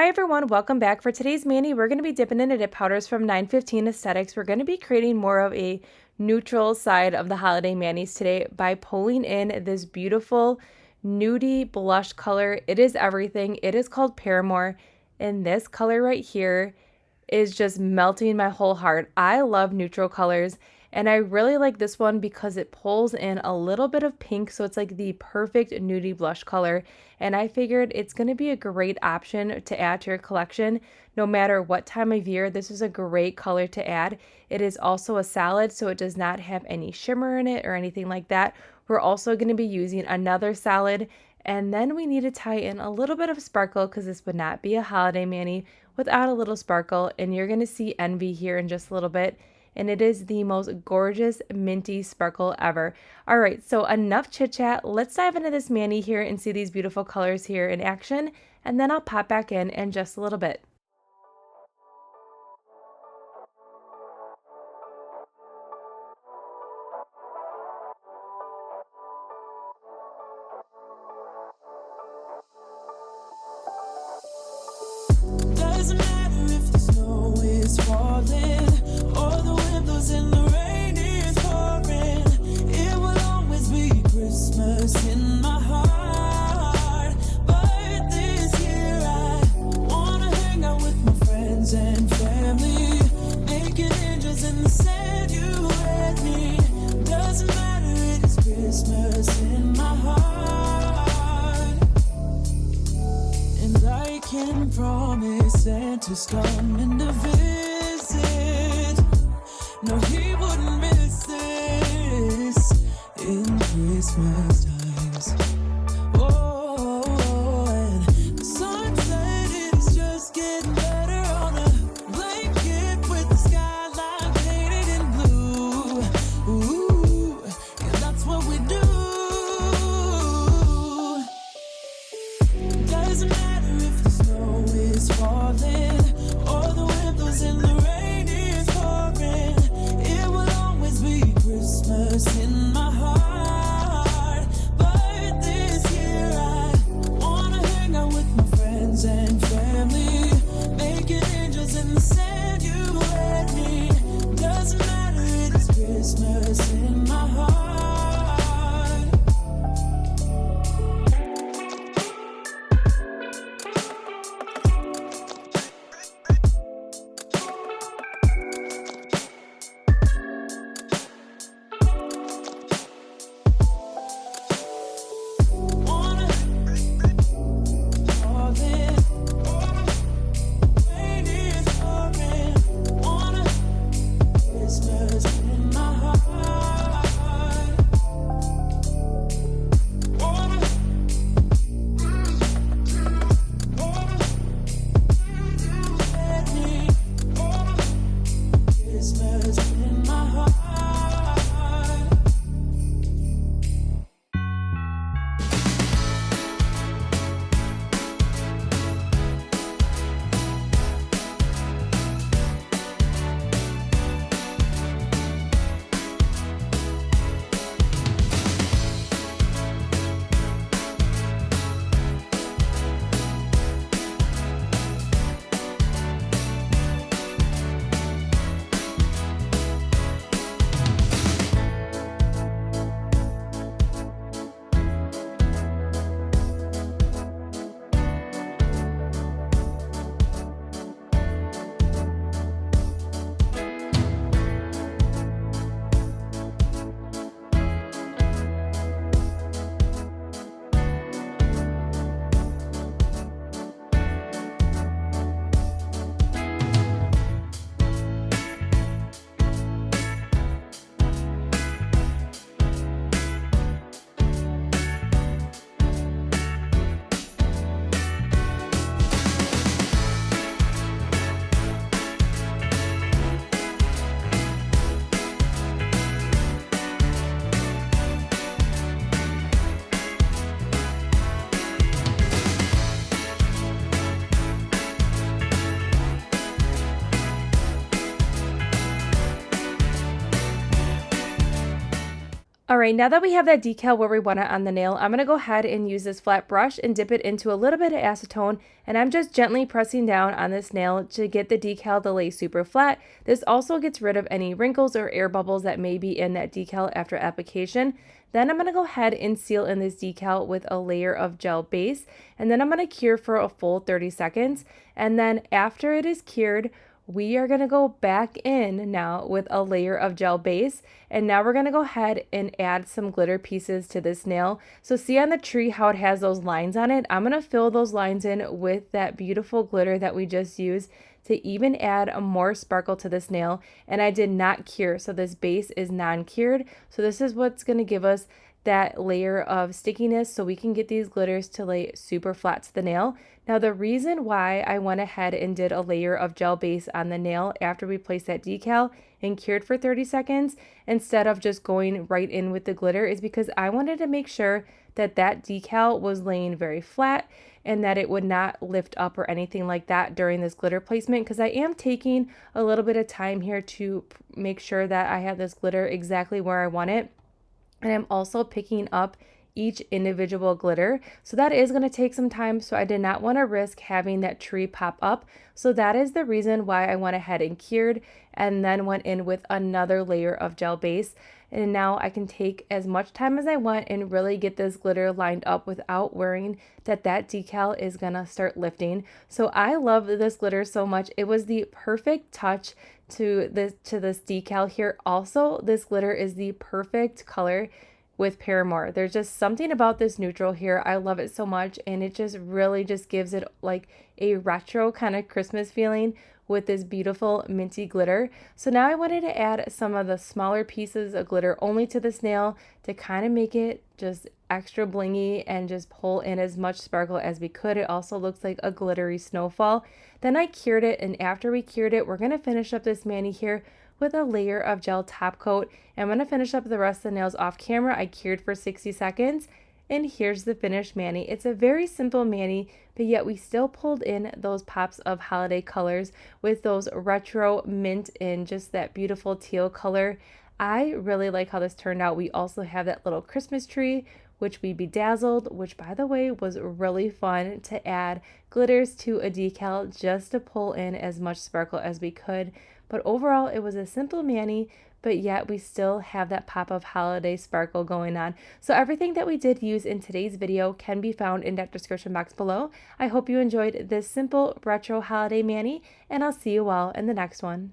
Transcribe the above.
Hi everyone, welcome back. For today's mani, we're going to be dipping into dip powders from 915 Aesthetics. We're going to be creating more of a neutral side of the holiday manis today by pulling in this beautiful nudie blush color. It is everything. It is called Paramour, and this color right here is just melting my whole heart. I love neutral colors, and I really like this one because it pulls in a little bit of pink, so it's like the perfect nudie blush color. And I figured it's going to be a great option to add to your collection no matter what time of year. This is a great color to add. It is also a solid, so it does not have any shimmer in it or anything like that. We're also going to be using another solid, and then we need to tie in a little bit of sparkle because this would not be a holiday mani without a little sparkle, and you're going to see Envy here in just a little bit. And it is the most gorgeous minty sparkle ever. All right, so enough chit chat. Let's dive into this mani here and see these beautiful colors here in action, and then I'll pop back in just a little bit. Doesn't matter if the snow is falling or the wind blows and the rain is pouring. It will always be Christmas in my heart. But this year I wanna hang out with my friends and family, making angels in the sand, you and me. Doesn't matter, it is Christmas in my heart. And I can promise Santa's coming to visit. No, he wouldn't miss this in Christmas times. Oh, and the sunset is just getting better on a blanket with the skyline painted in blue. Ooh, yeah, that's what we do. Doesn't matter if the snow is falling or the wind blows and the rain is pouring. It will always be Christmas in my heart. Alright, now that we have that decal where we want it on the nail, I'm going to go ahead and use this flat brush and dip it into a little bit of acetone, and I'm just gently pressing down on this nail to get the decal to lay super flat. This also gets rid of any wrinkles or air bubbles that may be in that decal after application. Then I'm going to go ahead and seal in this decal with a layer of gel base, and then I'm going to cure for a full 30 seconds, and then after it is cured, we are going to go back in now with a layer of gel base, and now we're going to go ahead and add some glitter pieces to this nail. So see on the tree how it has those lines on it? I'm going to fill those lines in with that beautiful glitter that we just used to even add more sparkle to this nail. And I did not cure, so this base is non-cured. So this is what's going to give us that layer of stickiness so we can get these glitters to lay super flat to the nail. Now the reason why I went ahead and did a layer of gel base on the nail after we placed that decal and cured for 30 seconds instead of just going right in with the glitter is because I wanted to make sure that that decal was laying very flat and that it would not lift up or anything like that during this glitter placement, because I am taking a little bit of time here to make sure that I have this glitter exactly where I want it. And I'm also picking up each individual glitter. So that is going to take some time. So I did not want to risk having that tree pop up. So that is the reason why I went ahead and cured and then went in with another layer of gel base. And now I can take as much time as I want and really get this glitter lined up without worrying that that decal is going to start lifting. So I love this glitter so much. It was the perfect touch to this decal here. Also, this glitter is the perfect color with PARAMOUR. There's just something about this neutral here. I love it so much, and it just really just gives it like a retro kind of Christmas feeling with this beautiful minty glitter. So now I wanted to add some of the smaller pieces of glitter only to this nail to kind of make it just extra blingy and just pull in as much sparkle as we could. It also looks like a glittery snowfall. Then I cured it, and after we cured it, we're going to finish up this mani here with a layer of gel top coat. I'm going to finish up the rest of the nails off camera. I cured for 60 seconds. And here's the finished mani. It's a very simple mani, but yet we still pulled in those pops of holiday colors with those retro mint and just that beautiful teal color. I really like how this turned out. We also have that little Christmas tree, which we bedazzled, which by the way was really fun to add glitters to a decal just to pull in as much sparkle as we could. But overall, it was a simple mani, but yet we still have that pop of holiday sparkle going on. So everything that we did use in today's video can be found in that description box below. I hope you enjoyed this simple retro holiday mani, and I'll see you all in the next one.